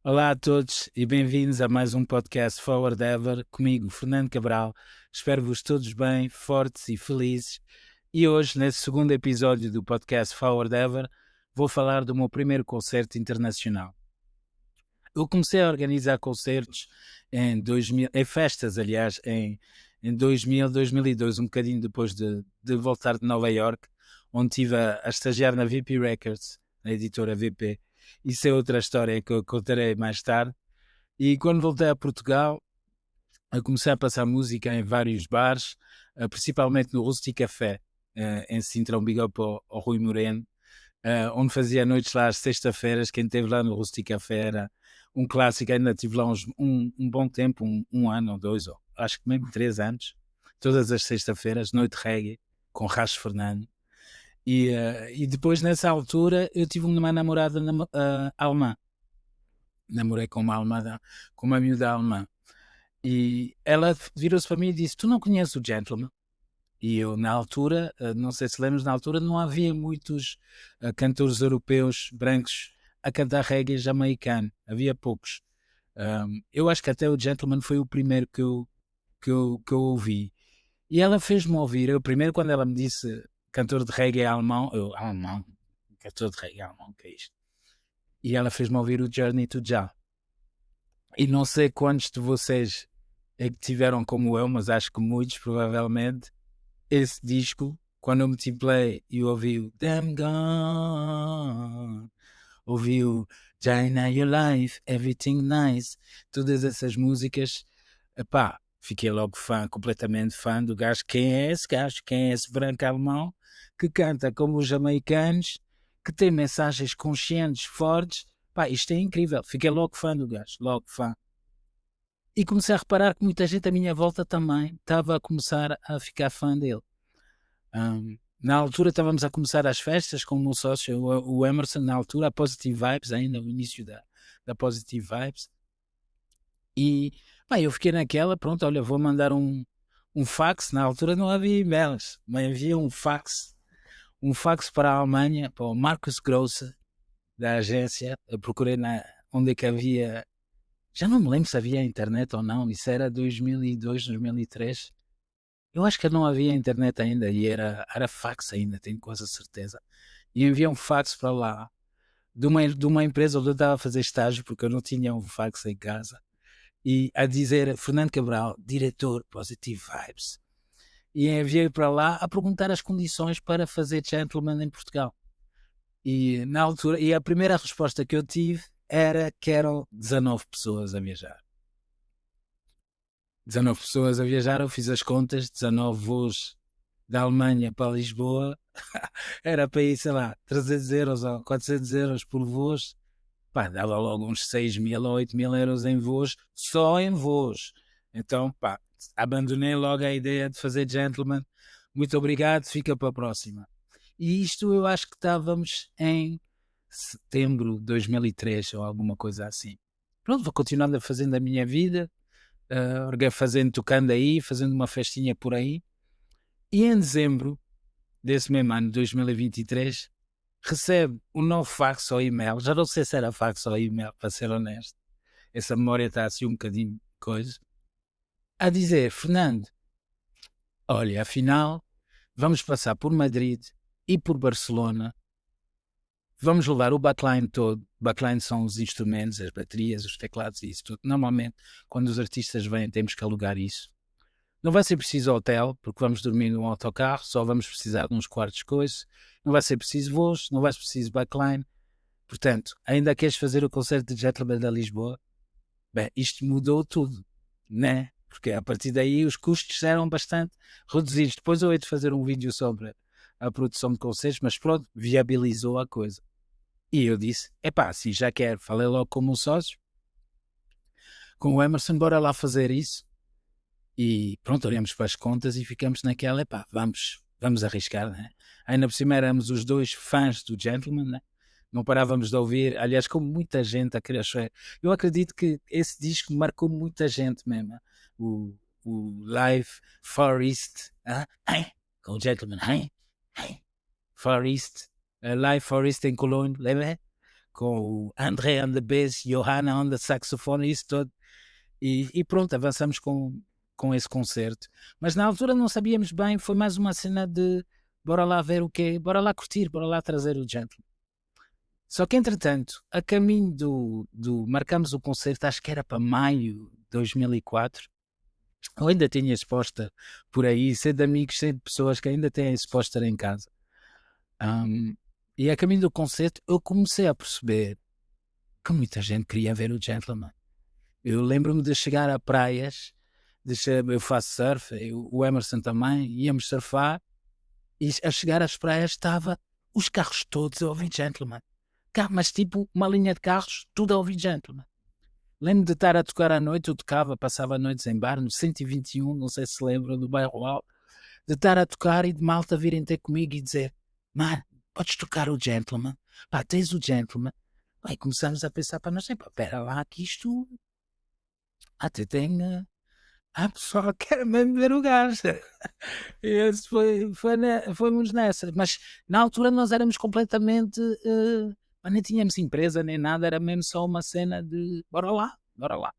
Olá a todos e bem-vindos a mais um podcast Forward Ever, comigo, Fernando Cabral. Espero-vos todos bem, fortes e felizes. E hoje, nesse segundo episódio do podcast Forward Ever, vou falar do meu primeiro concerto internacional. Eu comecei a organizar concertos em 2000, em festas, aliás, em 2000, 2002, um bocadinho depois de voltar de Nova York, onde estive a estagiar na VP Records, na editora VP. Isso é outra história que eu contarei mais tarde. E quando voltei a Portugal, eu comecei a passar música em vários bares, principalmente no Rusty Café, em Sintra, um big up ao Rui Moreno, onde fazia noites lá às sexta-feiras. Quem esteve lá no Rusty Café era um clássico, ainda tive lá um bom tempo, um ano ou dois, ou acho que mesmo 3 anos, todas as sexta-feiras, noite reggae, com Racho Fernando. E depois, nessa altura, eu tive uma namorada alemã. Namorei com uma alemã, com uma miúda alemã. E ela virou-se para mim e disse: Tu não conheces o Gentleman? E eu, na altura, não sei se lembras, na altura não havia muitos cantores europeus brancos a cantar reggae jamaicano. Havia poucos. Eu acho que até o Gentleman foi o primeiro que eu ouvi. E ela fez-me ouvir. Eu, primeiro, quando ela me disse cantor de reggae alemão, eu, alemão, cantor de reggae alemão, que é isto? E ela fez-me ouvir o Journey to Jah. E não sei quantos de vocês é que tiveram como eu, mas acho que muitos, provavelmente, esse disco, quando eu meti play e ouvi o Damn Gone, ouvi o China Your Life, Everything Nice, todas essas músicas, epá, fiquei logo fã, completamente fã do gajo. Quem é esse gajo? Quem é esse branco alemão que canta como os jamaicanos, que tem mensagens conscientes, fortes? Pá, isto é incrível. Fiquei logo fã do gajo, logo fã. E comecei a reparar que muita gente à minha volta também estava a começar a ficar fã dele. Na altura estávamos a começar as festas com o meu sócio, o Emerson, na altura, a Positive Vibes, ainda no início da Positive Vibes. E pá, eu fiquei naquela, pronto, olha, vou mandar um fax. Na altura não havia e-mails, mas havia um fax para a Alemanha, para o Marcus Grosse, da agência. Eu procurei onde é que havia. Já não me lembro se havia internet ou não, isso era 2002, 2003. Eu acho que não havia internet ainda e era fax ainda, tenho quase a certeza. E enviei um fax para lá, de uma empresa onde eu estava a fazer estágio, porque eu não tinha um fax em casa, e a dizer Fernando Cabral, diretor Positive Vibes. E enviei para lá a perguntar as condições para fazer Gentleman em Portugal. E na altura, e a primeira resposta que eu tive era que eram 19 pessoas a viajar. 19 pessoas a viajar, eu fiz as contas, 19 voos da Alemanha para Lisboa, era para ir, sei lá, 300 euros ou 400 euros por voos. Pá, dava logo uns 6 mil ou 8 mil euros em voos, só em voos. Então, pá, abandonei logo a ideia de fazer Gentleman. Muito obrigado, fica para a próxima. E isto eu acho que estávamos em setembro de 2003 ou alguma coisa assim. Pronto, vou continuando a fazendo a minha vida, fazendo, tocando aí, fazendo uma festinha por aí. E em dezembro desse mesmo ano, 2023, recebe um novo fax ou e-mail. Já não sei se era fax ou e-mail, para ser honesto. Essa memória está assim um bocadinho coisa. A dizer, Fernando, olha, afinal, vamos passar por Madrid e por Barcelona. Vamos levar o backline todo. Backline são os instrumentos, as baterias, os teclados e isso tudo. Normalmente, quando os artistas vêm, temos que alugar isso. Não vai ser preciso hotel, porque vamos dormir num autocarro, só vamos precisar de uns quartos coisas. Não vai ser preciso voos, não vai ser preciso backline. Portanto, ainda queres fazer o concerto de Gentleman da Lisboa? Bem, isto mudou tudo, né? Porque a partir daí os custos eram bastante reduzidos. Depois eu hei de fazer um vídeo sobre a produção de concertos, mas pronto, viabilizou a coisa. E eu disse, epá, sim, já quero. Falei logo com o meu sócio, com o Emerson, bora lá fazer isso. E pronto, olhamos para as contas e ficamos naquela, epá, vamos arriscar, né? Ainda por cima éramos os dois fãs do Gentleman, né? Não parávamos de ouvir, aliás, como muita gente a querer. Eu acredito que esse disco marcou muita gente mesmo. O, o Live Far East, com o Gentleman, Far East, Live Far East em Cologne, lembra? com o André on the bass, Johanna on the saxofone, isso todo. E pronto, avançamos com esse concerto. Mas na altura não sabíamos bem, foi mais uma cena de bora lá ver o quê, bora lá curtir, bora lá trazer o Gentleman. Só que entretanto, a caminho marcamos o concerto, acho que era para maio de 2004. Eu ainda tinha esse póster por aí, sei de amigos, sei de pessoas que ainda têm esse póster em casa. E a caminho do concerto eu comecei a perceber que muita gente queria ver o Gentleman. Eu lembro-me de chegar a praias, eu faço surf, o Emerson também, íamos surfar, e a chegar às praias estava os carros todos a ouvir Gentleman. Mas tipo uma linha de carros, tudo a ouvir Gentleman. Lembro de estar a tocar à noite, eu tocava, passava noites em bar, no 121, não sei se se lembra, do bairro Alto, de estar a tocar e de malta virem ter comigo e dizer: mano, podes tocar o Gentleman? Pá, tens o Gentleman? Aí começamos a pensar para nós: espera lá, que isto até tem. Pessoal, quer mesmo ver o gajo. E esse fomos nessa. Mas na altura nós éramos completamente. Nem tínhamos empresa nem nada, era mesmo só uma cena de bora lá, bora lá.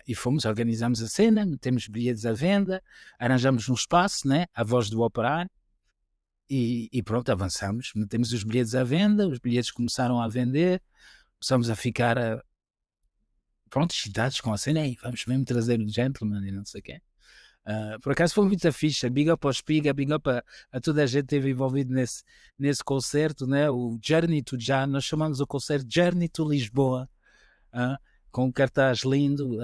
E fomos, organizamos a cena, metemos bilhetes à venda, arranjamos um espaço, né, a Voz do Operário, e pronto, avançamos, metemos os bilhetes à venda, os bilhetes começaram a vender, começamos a ficar, pronto, excitados com a cena, e vamos mesmo trazer o Gentleman e não sei o quê. Por acaso foi muita ficha, big up ao Espiga, big up a toda a gente que esteve envolvido nesse concerto, né? O Journey to Já, nós chamamos o concerto Journey to Lisboa, com um cartaz lindo,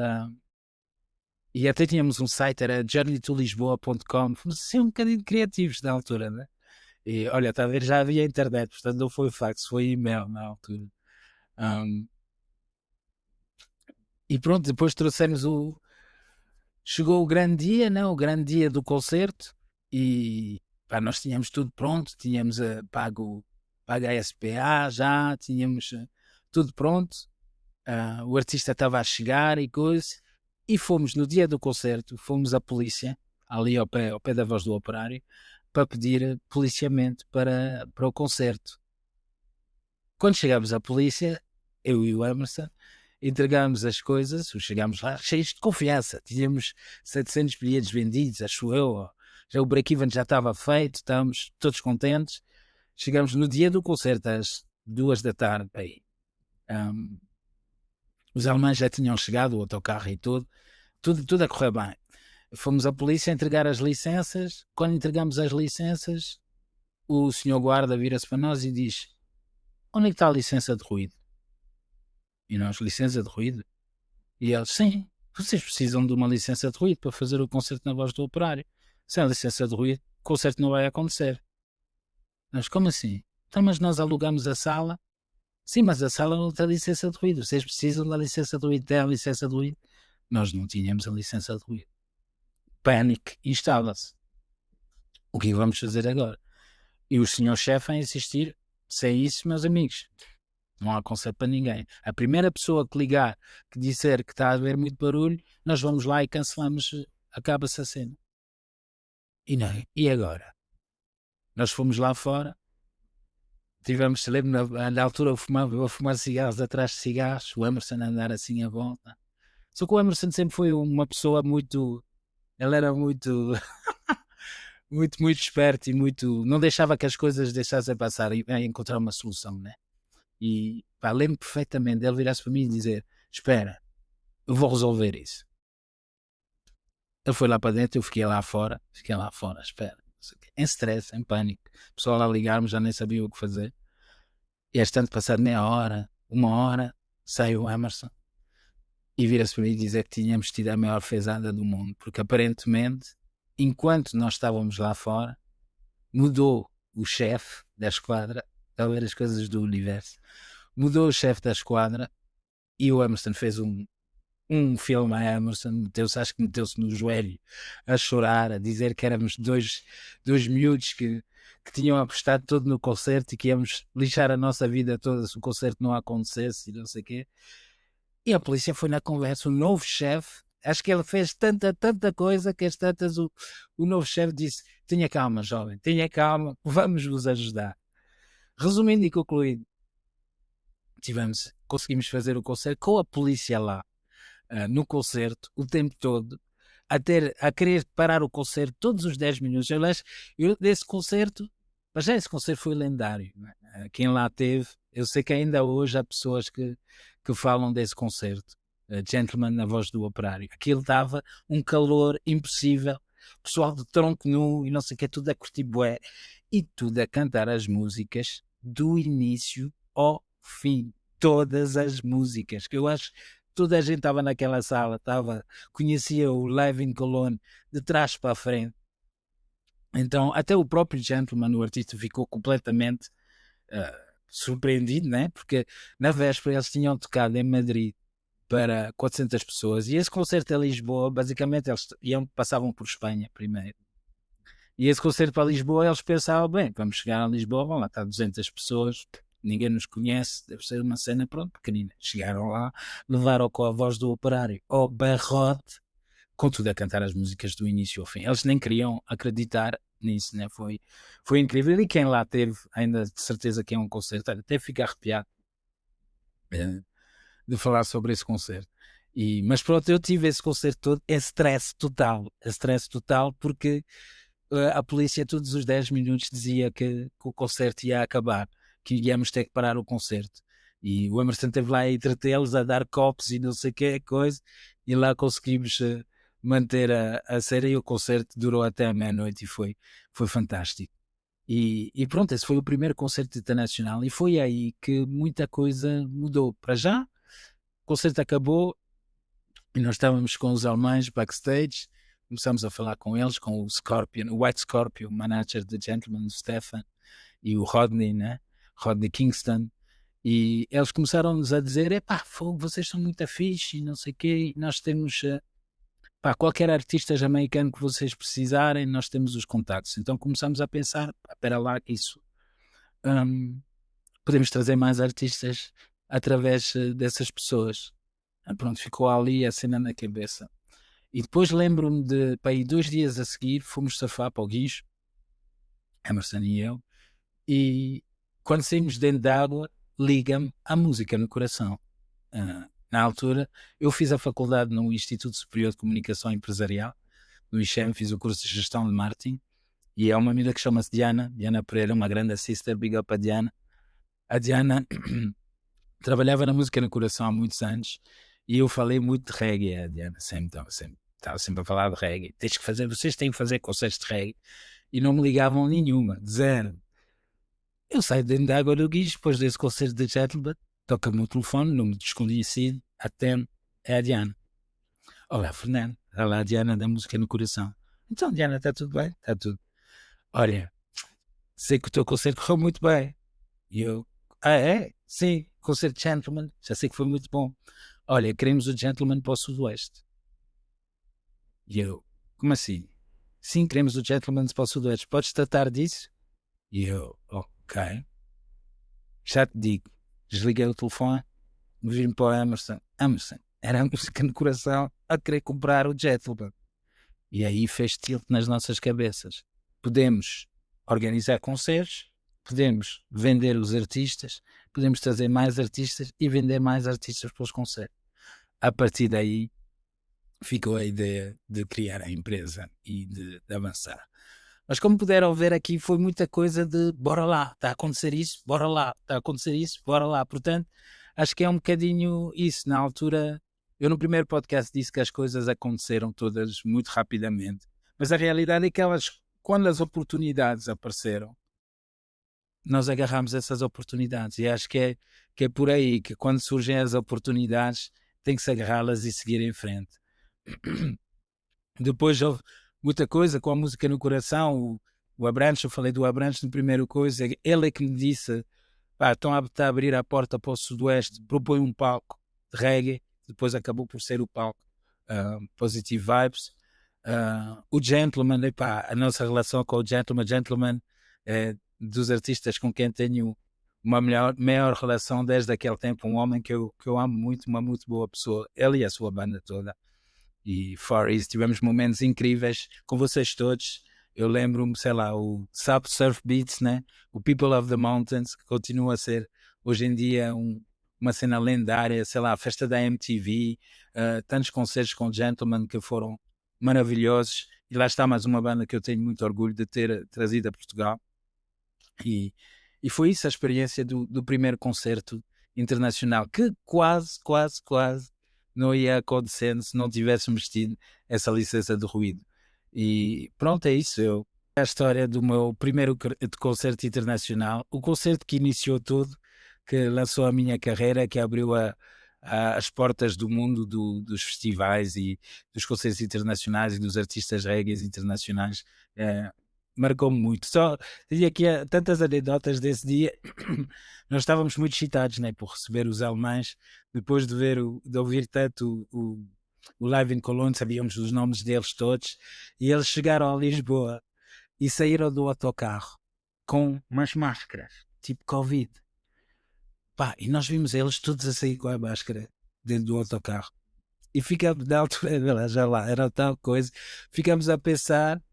e até tínhamos um site, era journeytolisboa.com, fomos assim um bocadinho criativos na altura, né? E olha, está a ver, já havia internet, portanto não foi fax, foi e-mail na altura. E pronto, depois trouxemos chegou o grande dia, não? O grande dia do concerto, e pá, nós tínhamos tudo pronto, tínhamos pago a SPA já, tínhamos tudo pronto, o artista estava a chegar e coisa, e fomos no dia do concerto, fomos à polícia, ali ao pé da Voz do Operário, para pedir policiamento para o concerto. Quando chegámos à polícia, eu e o Emerson, entregámos as coisas, chegámos lá cheios de confiança, tínhamos 700 bilhetes vendidos, acho eu, já o break-even já estava feito, estávamos todos contentes. Chegámos no dia do concerto às 2 da tarde, aí. Os alemães já tinham chegado, o autocarro e tudo a correr bem. Fomos à polícia entregar as licenças. Quando entregamos as licenças, o senhor guarda vira-se para nós e diz: onde é que está a licença de ruído? E nós: licença de ruído? E eles: sim, vocês precisam de uma licença de ruído para fazer o concerto na Voz do Operário. Sem a licença de ruído, o concerto não vai acontecer. Nós: como assim? Então, mas nós alugamos a sala. Sim, mas a sala não tem licença de ruído. Vocês precisam da licença de ruído. Tem a licença de ruído? Nós não tínhamos a licença de ruído. Pânico instala-se. O que vamos fazer agora? E o senhor chefe a insistir: sem isso, meus amigos, não há concerto para ninguém. A primeira pessoa que ligar, que disser que está a haver muito barulho, nós vamos lá e cancelamos, acaba-se a cena. E não, e agora? Nós fomos lá fora, tivemos, lembro na altura eu a fumar cigarros atrás de cigarros, o Emerson a andar assim à volta. Só que o Emerson sempre foi uma pessoa muito, ele era muito, muito esperto e muito, não deixava que as coisas deixassem passar e encontrar uma solução, né? E pá, lembro perfeitamente dele virar-se para mim e dizer: espera, eu vou resolver isso. Ele foi lá para dentro, eu fiquei lá fora, espera, em stress, em pânico. O pessoal lá ligar-me, já nem sabia o que fazer. E és tanto passado meia hora, uma hora, sai o Emerson e vira-se para mim e dizer que tínhamos tido a maior fezada do mundo, porque aparentemente, enquanto nós estávamos lá fora, mudou o chefe da esquadra, a ver as coisas do universo, mudou o chefe da esquadra e o Emerson fez um filme a Emerson, acho que meteu-se no joelho a chorar, a dizer que éramos dois miúdos que tinham apostado todo no concerto e que íamos lixar a nossa vida toda se o concerto não acontecesse e não sei o quê. E a polícia foi na conversa, o novo chefe, acho que ele fez tanta coisa que as tantas o novo chefe disse: tenha calma, jovem, tenha calma, vamos vos ajudar. Resumindo e concluindo, conseguimos fazer o concerto com a polícia lá, no concerto, o tempo todo, a querer parar o concerto todos os 10 minutos. Aliás, desse concerto, mas já esse concerto foi lendário, não é? Quem lá teve, eu sei que ainda hoje há pessoas que falam desse concerto. Gentleman na Voz do Operário. Aquilo dava um calor impossível, pessoal de tronco nu e não sei o que, tudo a curtir bué, e tudo a cantar as músicas do início ao fim. Todas as músicas, que eu acho que toda a gente estava naquela sala, conhecia o Live in Cologne de trás para a frente. Então, até o próprio Gentleman, o artista, ficou completamente surpreendido, né? Porque na véspera eles tinham tocado em Madrid para 400 pessoas, e esse concerto em Lisboa, basicamente eles passavam por Espanha primeiro, e esse concerto para Lisboa eles pensavam, bem, vamos chegar a Lisboa, vão lá estar 200 pessoas, ninguém nos conhece, deve ser uma cena, pronto, pequenina. Chegaram lá, levaram com a Voz do Operário ao barrote, com tudo a cantar as músicas do início ao fim. Eles nem queriam acreditar nisso, né? Foi incrível, e quem lá teve, ainda de certeza que é um concerto, até fica arrepiado de falar sobre esse concerto. Mas pronto, eu tive esse concerto todo, é stress total, porque a polícia todos os 10 minutos dizia que o concerto ia acabar, que íamos ter que parar o concerto. E o Emerson esteve lá a entretê-los, a dar copos e não sei o que coisa, e lá conseguimos manter a série, e o concerto durou até a meia-noite e foi fantástico. E pronto, esse foi o primeiro concerto internacional, e foi aí que muita coisa mudou. Para já, o concerto acabou e nós estávamos com os alemães backstage, começamos a falar com eles, com o Scorpion, o White Scorpion, o manager de Gentleman, o Stefan, e o Rodney, né? Rodney Kingston, e eles começaram-nos a dizer, vocês são muito fixe e não sei o quê, e nós temos, qualquer artista jamaicano que vocês precisarem, nós temos os contactos. Então começamos a pensar, espera lá, isso, podemos trazer mais artistas através dessas pessoas. Pronto, ficou ali a cena na cabeça. E depois lembro-me de, para aí 2 dias a seguir, fomos surfar para o Guincho, Emerson e eu, e quando saímos dentro da água, liga-me a música no coração. Na altura, eu fiz a faculdade no Instituto Superior de Comunicação Empresarial, no ICHEM, fiz o curso de Gestão de Marketing, e é uma amiga que chama-se Diana Pereira, uma grande sister, big up a Diana. A Diana trabalhava na música no coração há muitos anos, e eu falei muito de reggae. A Diana estava sempre a falar de reggae. Vocês têm que fazer concertos de reggae. E não me ligavam nenhuma, zero. Eu saio dentro da água do Guiz, depois desse concerto de Gentleman, toca-me o telefone, número desconhecido, atende, é a Diana. Olá, Fernando. Olá, a Diana da Música no Coração. Então, Diana, está tudo bem? Está tudo. Olha, sei que o teu concerto correu muito bem. E eu, é? Sim, concerto de Gentleman, já sei que foi muito bom. Olha, queremos o Gentleman para o Sudoeste. E eu, como assim? Sim, queremos o Gentleman para o Sudoeste. Podes tratar disso? E eu, ok. Já te digo. Desliguei o telefone, vim para o Emerson. Emerson, era a música no coração a querer comprar o Gentleman. E aí fez tilt nas nossas cabeças. Podemos organizar concertos, podemos vender os artistas, podemos trazer mais artistas e vender mais artistas pelos concertos. A partir daí ficou a ideia de criar a empresa e de avançar. Mas como puderam ver aqui, foi muita coisa de bora lá, está a acontecer isso, bora lá, está a acontecer isso, bora lá. Portanto, acho que é um bocadinho isso. Na altura, eu no primeiro podcast disse que as coisas aconteceram todas muito rapidamente, mas a realidade é que quando as oportunidades apareceram, nós agarramos essas oportunidades, e acho que é por aí que quando surgem as oportunidades tem que se agarrá-las e seguir em frente. Depois houve muita coisa com a música no coração, o Abrantes, eu falei do Abrantes no primeiro coisa, ele é que me disse, estão a abrir a porta para o Sudoeste, propõe um palco de reggae, depois acabou por ser o palco Positive Vibes. O Gentleman, a nossa relação com o Gentleman é dos artistas com quem tenho uma maior relação desde aquele tempo, um homem que eu amo muito, uma muito boa pessoa, ele e a sua banda toda. E Far East, tivemos momentos incríveis com vocês todos. Eu lembro-me, sei lá, o Surf Beats, né? O People of the Mountains, que continua a ser hoje em dia uma cena lendária, sei lá, a festa da MTV, tantos concertos com Gentleman que foram maravilhosos, e lá está mais uma banda que eu tenho muito orgulho de ter trazido a Portugal, e, e foi isso a experiência do primeiro concerto internacional, que quase não ia acontecer se não tivéssemos tido essa licença de ruído. E pronto, é isso. A história do meu primeiro de concerto internacional, o concerto que iniciou tudo, que lançou a minha carreira, que abriu as portas do mundo dos festivais e dos concertos internacionais e dos artistas reggae internacionais. Marcou-me muito. Só dizia que há tantas anedotas desse dia. Nós estávamos muito excitados, né, por receber os alemães, depois de ouvir tanto o Live in Cologne, sabíamos os nomes deles todos, e eles chegaram a Lisboa e saíram do autocarro com umas máscaras, tipo Covid. Pá, e nós vimos eles todos a sair com a máscara dentro do autocarro. E ficamos, na altura, já lá, era tal coisa, ficamos a pensar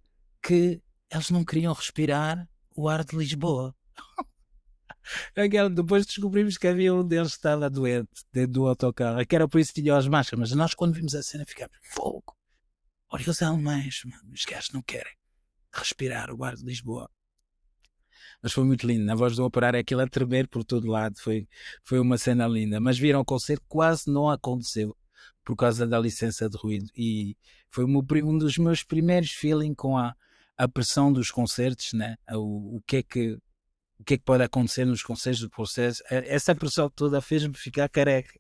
que eles não queriam respirar o ar de Lisboa. Depois descobrimos que havia um deles que estava doente dentro do autocarro, que era por isso que tinham as máscaras. Mas nós, quando vimos a cena, ficámos fogo. Olha os alemães, mano, os gajos não querem respirar o ar de Lisboa. Mas foi muito lindo. Na Voz do Operário, aquilo a tremer por todo lado. Foi uma cena linda. Mas viram o concerto, quase não aconteceu por causa da licença de ruído. E foi um dos meus primeiros feeling com a pressão dos concertos, né? O que é que pode acontecer nos concertos do processo. Essa pressão toda fez-me ficar careca.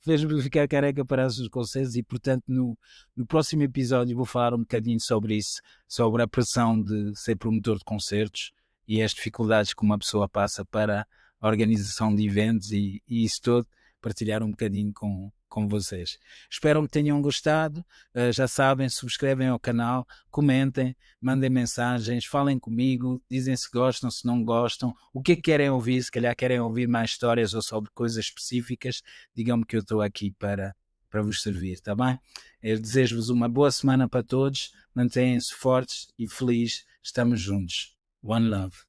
Fez-me ficar careca para os concertos e, portanto, no próximo episódio vou falar um bocadinho sobre isso, sobre a pressão de ser promotor de concertos e as dificuldades que uma pessoa passa para a organização de eventos e isso todo, partilhar um bocadinho com vocês. Espero que tenham gostado. Já sabem, subscrevem ao canal, comentem, mandem mensagens, falem comigo, dizem se gostam, se não gostam, o que é que querem ouvir, se calhar querem ouvir mais histórias ou sobre coisas específicas, digam-me que eu estou aqui para vos servir, está bem? Eu desejo-vos uma boa semana para todos, mantenham-se fortes e felizes, estamos juntos. One love.